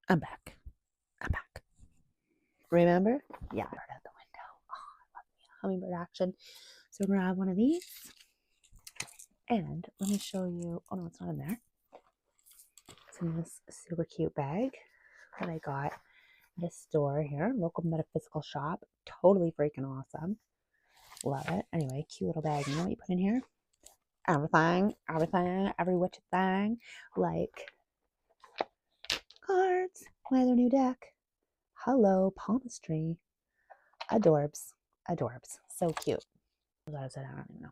I'm back. I'm back. Remember? Yeah, I heard out the window. Oh, I love the hummingbird action. So we're gonna have one of these. And let me show you. Oh no, it's not in there. It's in this super cute bag that I got at a store here, local metaphysical shop. Totally freaking awesome. Love it. Anyway, cute little bag. You know what you put in here? Everything, every witch thing. Like cards. Weather new deck. Hello, palmistry. Adorbs. Adorbs. So cute. I don't even know.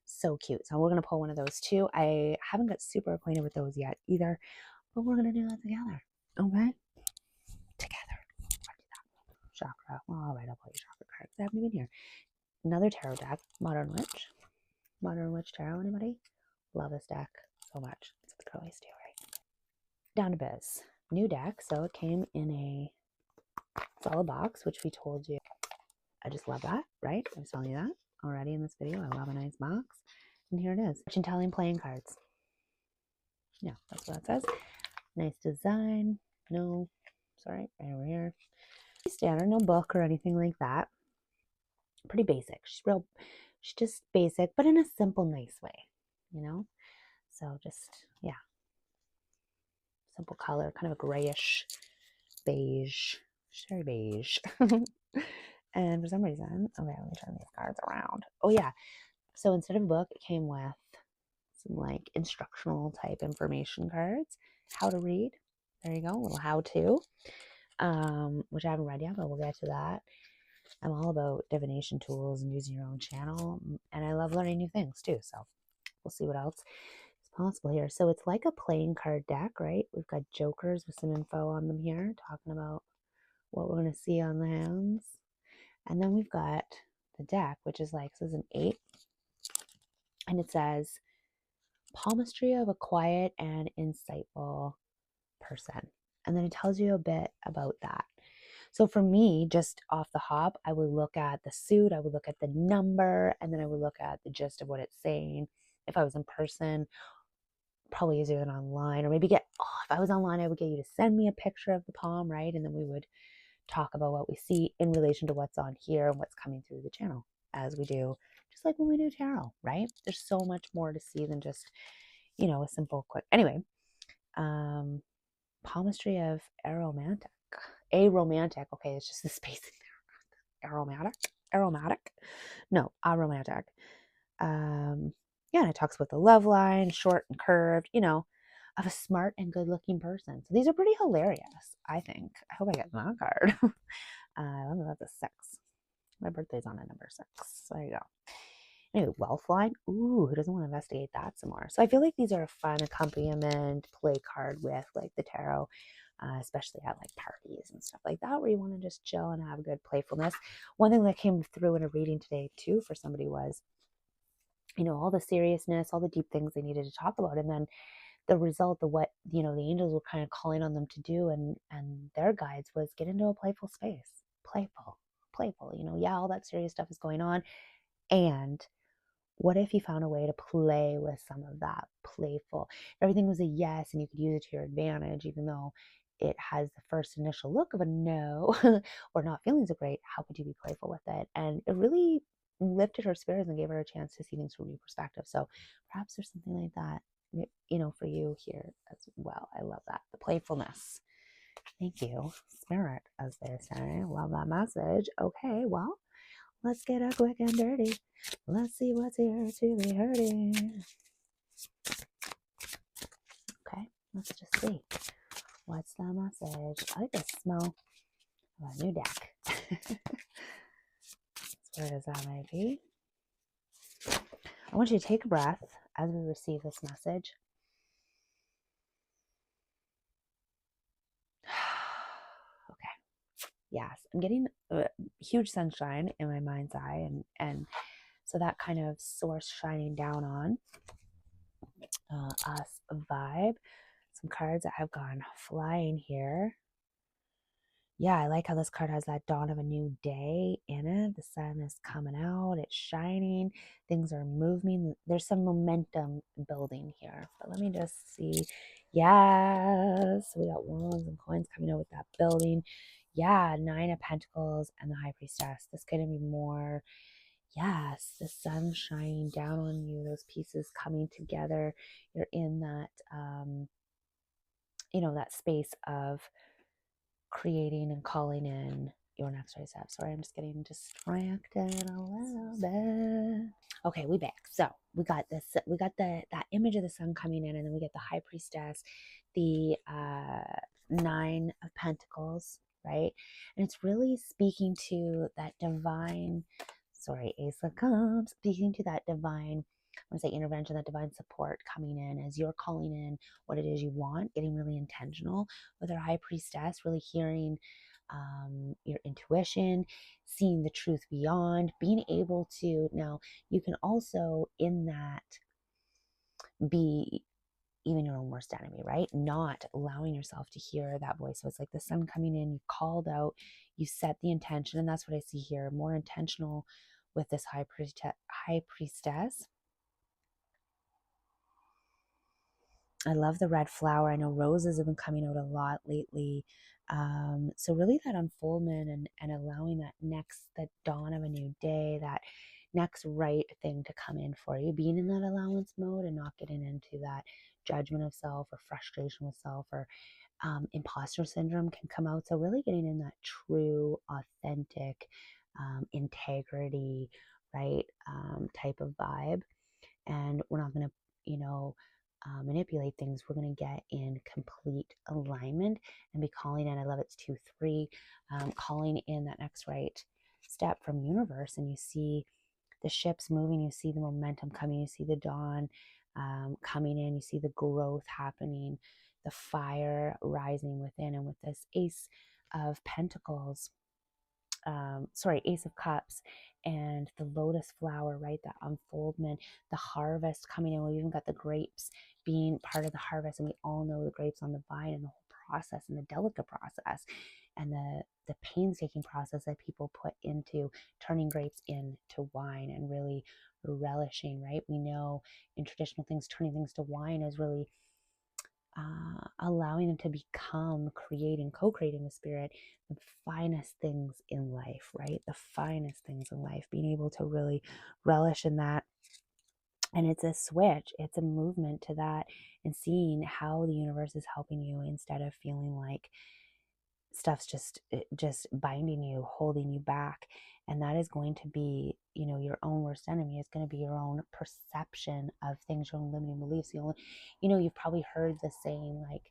So cute. So we're going to pull one of those too. I haven't got super acquainted with those yet either, but we're going to do that together. Okay? Together. Chakra. Well, all right, I'll pull your chakra cards. They haven't even here. Another tarot deck. Modern Witch. Modern Witch Tarot. Anybody? Love this deck so much. That's what the girlies do, right? Down to biz. New deck. So it came in a solid box, which we told you. I just love that, right? I was telling you that already in this video. I love a nice box. And here it is. Fortune telling playing cards. Yeah, that's what it says. Nice design. No, sorry, right over here. Standard, no book or anything like that. Pretty basic. She's just basic, but in a simple, nice way, you know? So just, yeah. Simple color, kind of a grayish beige. Sherry beige. And for some reason, okay, let me turn these cards around. Oh yeah. So instead of a book, it came with some like instructional type information cards. How to read. There you go, a little how to. Which I haven't read yet, but we'll get to that. I'm all about divination tools and using your own channel, and I love learning new things too. So we'll see what else is possible here. So it's like a playing card deck, right? We've got jokers with some info on them here, talking about what we're going to see on the hands. And then we've got the deck, which is like, this is an 8, and it says, palmistry of a quiet and insightful person. And then it tells you a bit about that. So for me, just off the hop, I would look at the suit, I would look at the number, and then I would look at the gist of what it's saying. If I was in person, probably easier than online, or maybe if I was online, I would get you to send me a picture of the palm, right? And then we would talk about what we see in relation to what's on here and what's coming through the channel as we do, just like when we do tarot, right? There's so much more to see than just, a simple quick. Anyway, palmistry of aromantic. Aromantic. Okay, it's just the space in there. Aromatic. No, aromantic. Yeah, and it talks about the love line, short and curved, of a smart and good looking person. So these are pretty hilarious, I think. I hope I get that card. Let me let the 6. My birthday's on a number 6. So there you go. Anyway, wealth line. Ooh, who doesn't want to investigate that some more? So I feel like these are a fun accompaniment play card with like the tarot, especially at like parties and stuff like that, where you want to just chill and have good playfulness. One thing that came through in a reading today too for somebody was, all the seriousness, all the deep things they needed to talk about, and then the result of what the angels were kind of calling on them to do, and their guides was get into a playful space, playful. Yeah, all that serious stuff is going on, and what if you found a way to play with some of that playful? Everything was a yes, and you could use it to your advantage, even though it has the first initial look of a no or not feeling so great. How could you be playful with it? And it really lifted her spirits and gave her a chance to see things from a new perspective. So perhaps there's something like that, for you here as well. I love that. The playfulness. Thank you, Spirit, as they say. Love that message. Okay, well, let's get up quick and dirty. Let's see what's here to be heard. Okay, let's just see. What's the message? I like the smell of a new deck. Where does that might be? I want you to take a breath as we receive this message. Okay. Yes, I'm getting huge sunshine in my mind's eye, and so that kind of source shining down on us vibe. Some cards that have gone flying here. yeah, I like how this card has that dawn of a new day in it. The sun is coming out, it's shining, things are moving. There's some momentum building here. But let me just see. Yes, we got wands and coins coming out with that building. Yeah, Nine of Pentacles and the High Priestess. This could be more, yes, the sun shining down on you, those pieces coming together. You're in that, that space of creating and calling in your next rise up. Sorry, I'm just getting distracted a little bit. Okay, we back. So we got this. We got that image of the sun coming in, and then we get the High Priestess, the Nine of Pentacles, right? And it's really speaking to that divine. Sorry, Ace of Cups, speaking to that divine. I want to say intervention, that divine support coming in as you're calling in what it is you want, getting really intentional with our High Priestess, really hearing your intuition, seeing the truth beyond, being able to, now you can also in that be even your own worst enemy, right? Not allowing yourself to hear that voice. So it's like the sun coming in, you called out, you set the intention, and that's what I see here, more intentional with this high priestess. I love the red flower. I know roses have been coming out a lot lately. So really that unfoldment and allowing that dawn of a new day, that next right thing to come in for you, being in that allowance mode and not getting into that judgment of self or frustration with self, or imposter syndrome can come out. So really getting in that true, authentic, integrity, right, type of vibe. And we're not going to, manipulate things. We're going to get in complete alignment and be calling in. I love it's 2-3, calling in that next right step from universe. And you see the ships moving, you see the momentum coming, you see the dawn coming in, you see the growth happening, the fire rising within. And with this Ace of Pentacles, Ace of Cups and the lotus flower, right? That unfoldment, the harvest coming in. We've even got the grapes being part of the harvest, and we all know the grapes on the vine and the whole process and the delicate process and the painstaking process that people put into turning grapes into wine and really relishing, right? We know in traditional things, turning things to wine is really allowing them to become creating, co-creating with spirit, the finest things in life, right? The finest things in life, being able to really relish in that. And it's a switch, it's a movement to that, and seeing how the universe is helping you instead of feeling like stuff's just binding you, holding you back. And that is going to be, your own worst enemy. It's going to be your own perception of things, your own limiting beliefs. You've probably heard the saying, like,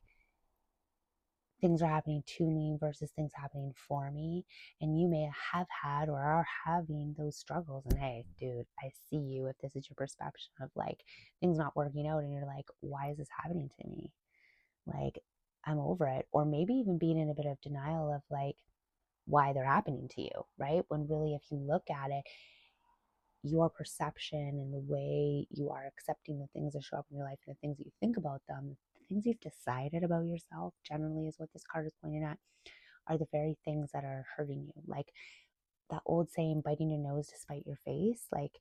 things are happening to me versus things happening for me. And you may have had or are having those struggles. And hey, dude, I see you if this is your perception of like things not working out, and you're like, why is this happening to me? Like, I'm over it. Or maybe even being in a bit of denial of like why they're happening to you, right? When really, if you look at it, your perception and the way you are accepting the things that show up in your life and the things that you think about them, the things you've decided about yourself, generally is what this card is pointing at, are the very things that are hurting you. Like that old saying, biting your nose to spite your face, like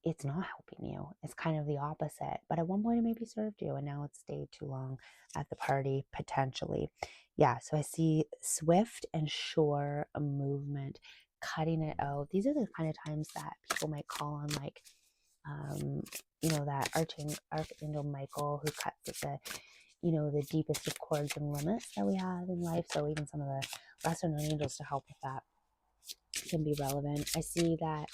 it's not helping you. It's kind of the opposite. But at one point it maybe served you, and now it's stayed too long at the party, potentially. Yeah, so I see swift and sure movement, cutting it out. These are the kind of times that people might call on, like, that Archangel Michael, who cuts at the deepest of chords and limits that we have in life. So even some of the lesser known angels to help with that can be relevant. I see that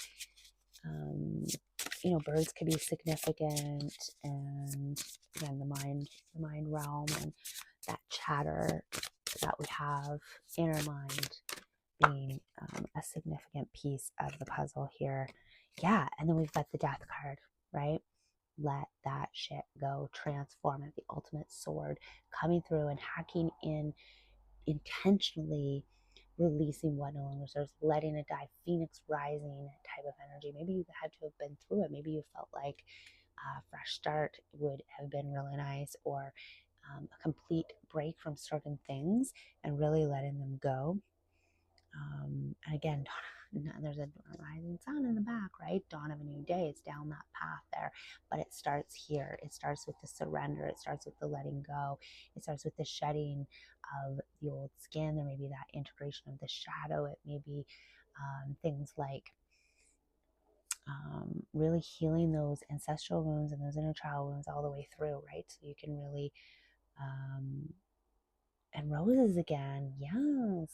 birds could be significant, and again, the mind realm and that chatter that we have in our mind being a significant piece of the puzzle here. Yeah, and then we've got the death card, right? Let that shit go, transform it, the ultimate sword coming through and hacking in, intentionally releasing what no longer serves, letting it die, phoenix rising type of energy. Maybe you had to have been through it. Maybe you felt like a fresh start would have been really nice, or a complete break from certain things and really letting them go. And again, there's a rising sun in the back, right? Dawn of a new day. It's down that path there, but it starts here. It starts with the surrender. It starts with the letting go. It starts with the shedding of the old skin. There may be that integration of the shadow. It may be things like really healing those ancestral wounds and those inner child wounds all the way through, right? So you can really, and roses again, yes,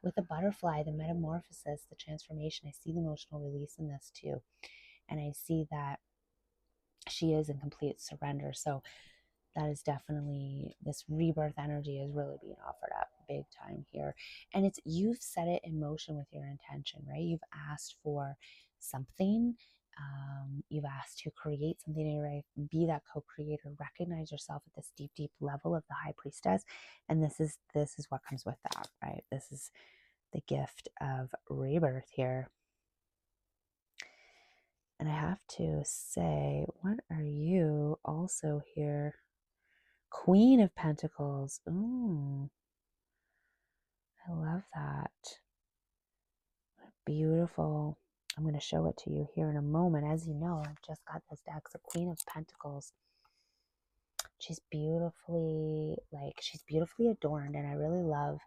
with the butterfly, the metamorphosis, the transformation. I see the emotional release in this too. And I see that she is in complete surrender. So that is definitely, this rebirth energy is really being offered up big time here. And it's, you've set it in motion with your intention, right? You've asked for something. You've asked to create something in your life, be that co-creator, recognize yourself at this deep, deep level of the high priestess. And this is what comes with that, right? This is the gift of rebirth here. And I have to say, what are you also here? Queen of Pentacles. Ooh, I love that. Beautiful. I'm going to show it to you here in a moment. As you know, I've just got this deck, the Queen of Pentacles. She's beautifully, she's beautifully adorned, and I really love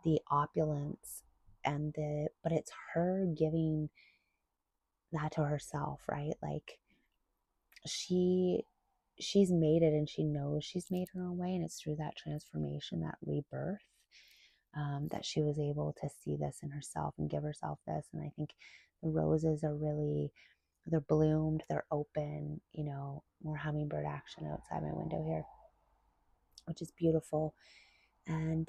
the opulence and but it's her giving that to herself, right? Like she's made it, and she knows she's made her own way, and it's through that transformation, that rebirth, that she was able to see this in herself and give herself this. And I think the roses are really, they're bloomed, they're open, more hummingbird action outside my window here, which is beautiful. And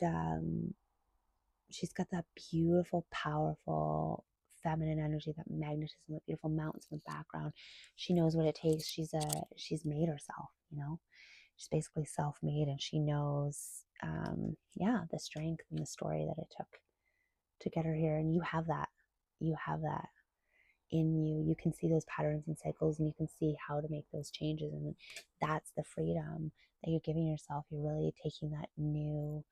she's got that beautiful, powerful feminine energy, that magnetism, the beautiful mountains in the background. She knows what it takes. She's made herself, she's basically self-made, and she knows the strength and the story that it took to get her here. And you have that in you. You can see those patterns and cycles, and you can see how to make those changes. And that's the freedom that you're giving yourself. You're really taking that new,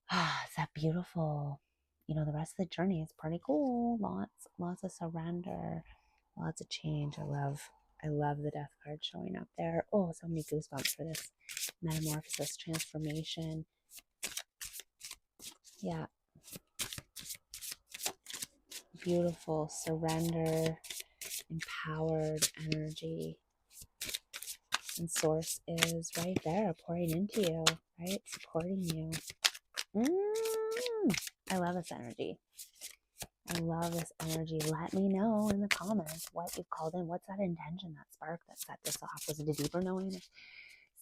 it's that beautiful, the rest of the journey is pretty cool. Lots of surrender, lots of change. I love the Death card showing up there. Oh, so many goosebumps for this metamorphosis, transformation. Yeah. Beautiful surrender, empowered energy. And source is right there, pouring into you, right? Supporting you. I love this energy. I love this energy. Let me know in the comments what you've called in. What's that intention, that spark that set this off? Was it a deeper knowing of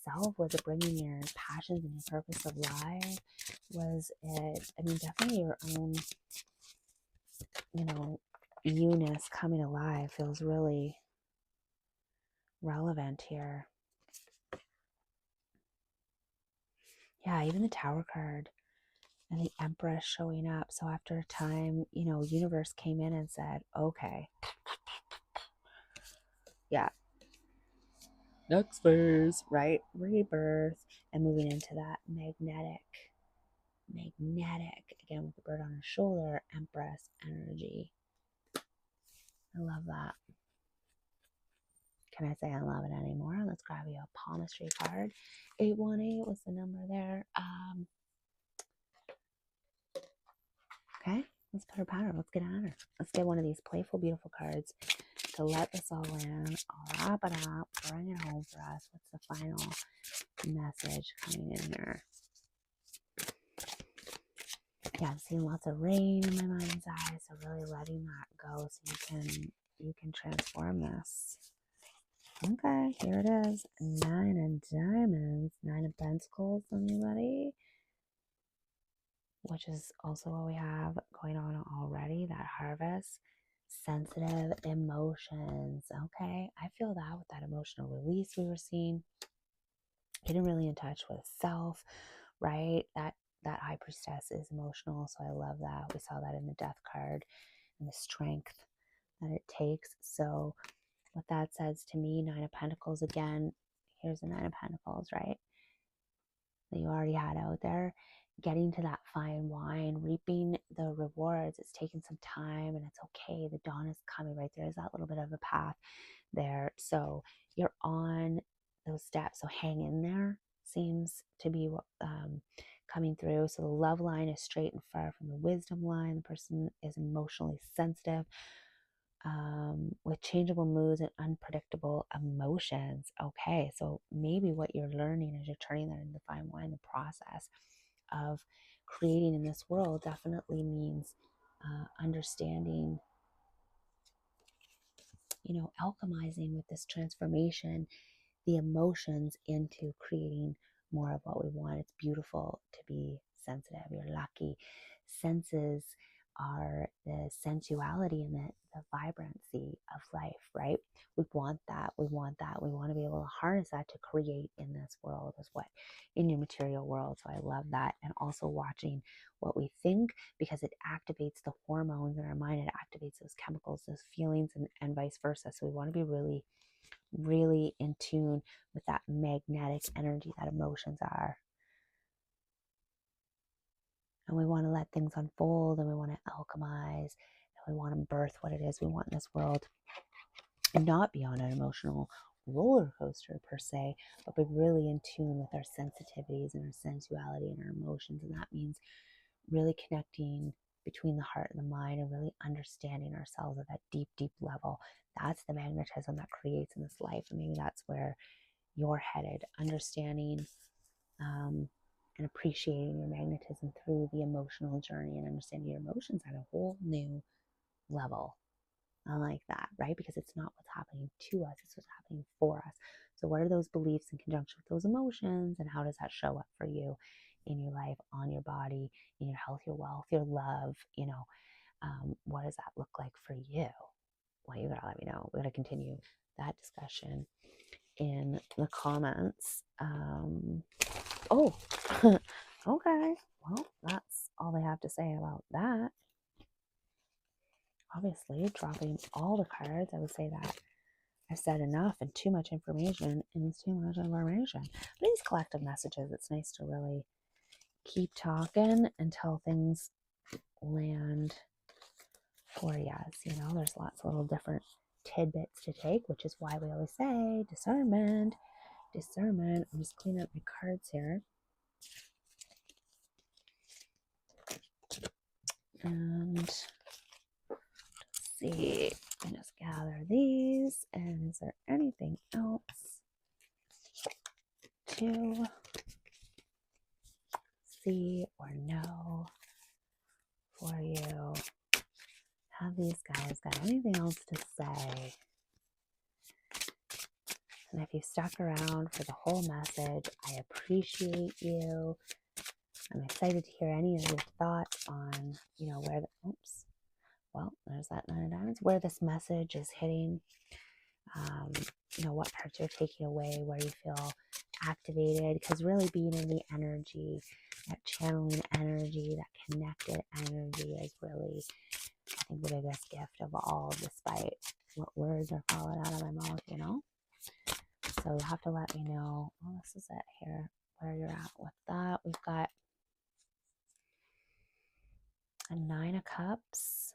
self? Was it bringing your passions and your purpose alive? Was it, definitely your own, you-ness coming alive feels really relevant here. Yeah, even the Tower card and the Empress showing up. So after a time, universe came in and said, okay, yeah, next phase, right? Rebirth, and moving into that magnetic, again with the bird on her shoulder, Empress energy. I love that. Can I say I love it anymore? Let's grab you a palmistry card. 818, what's the number there? Okay, let's put her powder. Let's get on her. Let's get one of these playful, beautiful cards to let this all in. I'll wrap it up, bring it home for us. What's the final message coming in here? Yeah, I'm seeing lots of rain in my mind's eye, so really letting that go so you can transform this. Okay, here it is. 9 of Diamonds, 9 of Pentacles, anybody? Which is also what we have going on already, that harvest. Sensitive emotions. Okay, I feel that with that emotional release we were seeing. Getting really in touch with self, right? That high priestess is emotional, so I love that. We saw that in the Death card and the strength that it takes. So what that says to me, 9 of Pentacles again, here's the 9 of Pentacles, right? that you already had out there, getting to that fine wine, reaping the rewards. It's taken some time and it's okay. The dawn is coming, right? There is that little bit of a path there. So you're on those steps. So hang in there seems to be what coming through. So the love line is straight and far from the wisdom line. The person is emotionally sensitive, with changeable moods and unpredictable emotions. Okay, so maybe what you're learning as you're turning that into fine wine, the process of creating in this world definitely means understanding, alchemizing with this transformation, the emotions into creating more of what we want. It's beautiful to be sensitive. You're lucky. Senses are the sensuality and the vibrancy of life, right? We want that. We want that. We want to be able to harness that to create in this world as what in your material world. So I love that. And also watching what we think, because it activates the hormones in our mind. It activates those chemicals, those feelings, and vice versa. So we want to be really, really in tune with that magnetic energy that emotions are. And we want to let things unfold, and we want to alchemize, and we want to birth what it is we want in this world, and not be on an emotional roller coaster per se, but be really in tune with our sensitivities and our sensuality and our emotions. And that means really connecting between the heart and the mind and really understanding ourselves at that deep, deep level. That's the magnetism that creates in this life. And maybe that's where you're headed, understanding and appreciating your magnetism through the emotional journey and understanding your emotions at a whole new level. I like that, right? Because it's not what's happening to us, it's what's happening for us. So what are those beliefs in conjunction with those emotions, and how does that show up for you in your life, on your body, in your health, your wealth, your love? What does that look like for you? Well, you gotta let me know. We're gonna continue that discussion in the comments. Oh, okay. Well, that's all they have to say about that. Obviously, dropping all the cards, I would say that I've said enough, and too much information is too much information. But these collective messages, it's nice to really keep talking until things land for you. There's lots of little different tidbits to take, which is why we always say discernment. I'm just cleaning up my cards here. And let's see, I just gather these. And is there anything else to see or know for you? Have these guys got anything else to say? And if you stuck around for the whole message, I appreciate you. I'm excited to hear any of your thoughts on, there's that Nine of Diamonds, where this message is hitting, what parts you're taking away, where you feel activated, because really being in the energy, that channeling energy, that connected energy is really, I think, the biggest gift of all, despite what words are falling out of my mouth, So you'll have to let me know. Well, this is it here, where you're at with that. We've got a 9 of Cups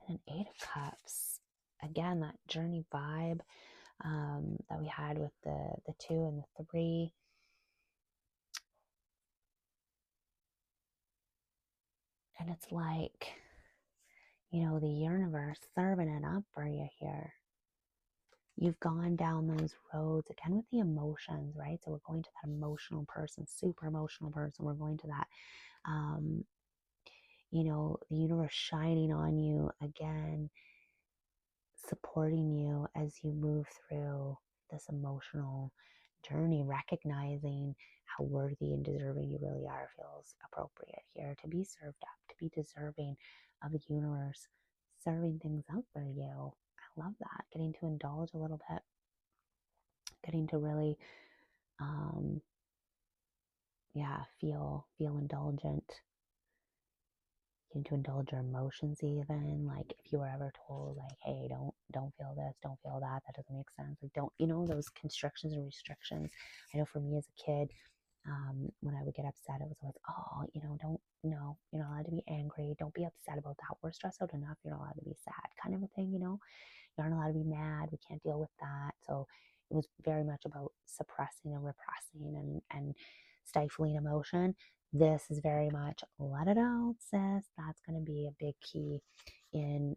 and an 8 of Cups. Again, that journey vibe that we had with the 2 and the 3. And it's like, the universe serving it up for you here. You've gone down those roads again with the emotions, right? So we're going to that emotional person, super emotional person. We're going to that, the universe shining on you again, supporting you as you move through this emotional journey, recognizing how worthy and deserving you really are feels appropriate here to be served up, to be deserving of the universe serving things up for you. I love that. Getting to indulge a little bit, getting to really, feel indulgent, getting to indulge your emotions even. Like if you were ever told, like, hey, don't feel this, don't feel that doesn't make sense. Like, don't, those constrictions and restrictions. I know for me as a kid, When I would get upset, it was always, oh, don't, no, you're not allowed to be angry. Don't be upset about that. We're stressed out enough. You're not allowed to be sad, kind of a thing, You aren't allowed to be mad. We can't deal with that. So it was very much about suppressing and repressing and stifling emotion. This is very much let it out, sis. That's going to be a big key in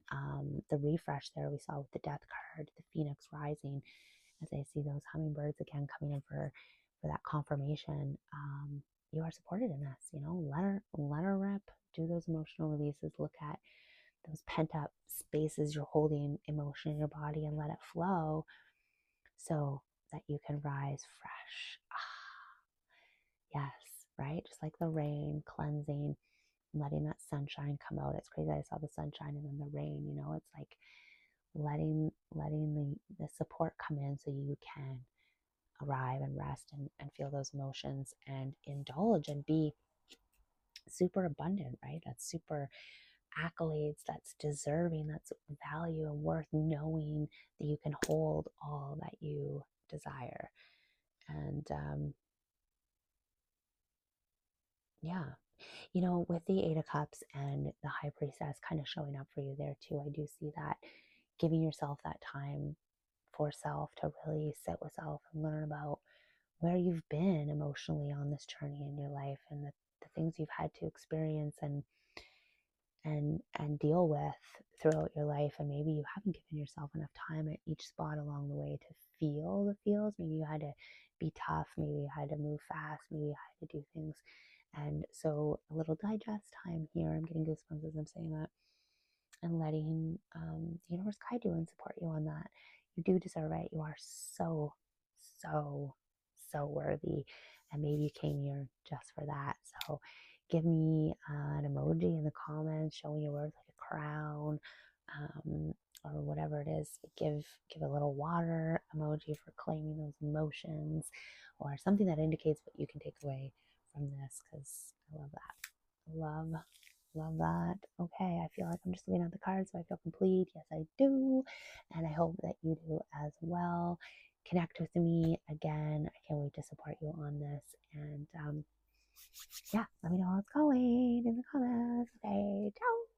the refresh there we saw with the death card, the Phoenix rising. As I see those hummingbirds again coming in for that confirmation, you are supported in this. Let her rip. Do those emotional releases. Look at those pent up spaces you're holding emotion in your body and let it flow so that you can rise fresh. Yes, right? Just like the rain, cleansing, letting that sunshine come out. It's crazy. I saw the sunshine and then the rain, it's like letting the support come in so you can arrive and rest and feel those emotions and indulge and be super abundant, right? That's super accolades, that's deserving, that's value and worth, knowing that you can hold all that you desire. And yeah, with the Eight of Cups and the High Priestess kind of showing up for you there too, I do see that giving yourself that time for self to really sit with self and learn about where you've been emotionally on this journey in your life and the things you've had to experience and deal with throughout your life. And maybe you haven't given yourself enough time at each spot along the way to feel the feels. Maybe you had to be tough, maybe you had to move fast, maybe you had to do things. And so a little digest time here. I'm getting goosebumps as I'm saying that. And letting the universe guide you and support you on that. You do deserve it. You are so, so, so worthy. And maybe you came here just for that. So give me an emoji in the comments showing your words like a crown, or whatever it is. Give a little water emoji for claiming those emotions, or something that indicates what you can take away from this, because I love that. Love that. Okay, I feel like I'm just looking at the cards, so I feel complete. Yes, I do. And I hope that you do as well. Connect with me again. I can't wait to support you on this. And yeah, let me know how it's going in the comments. Okay, ciao.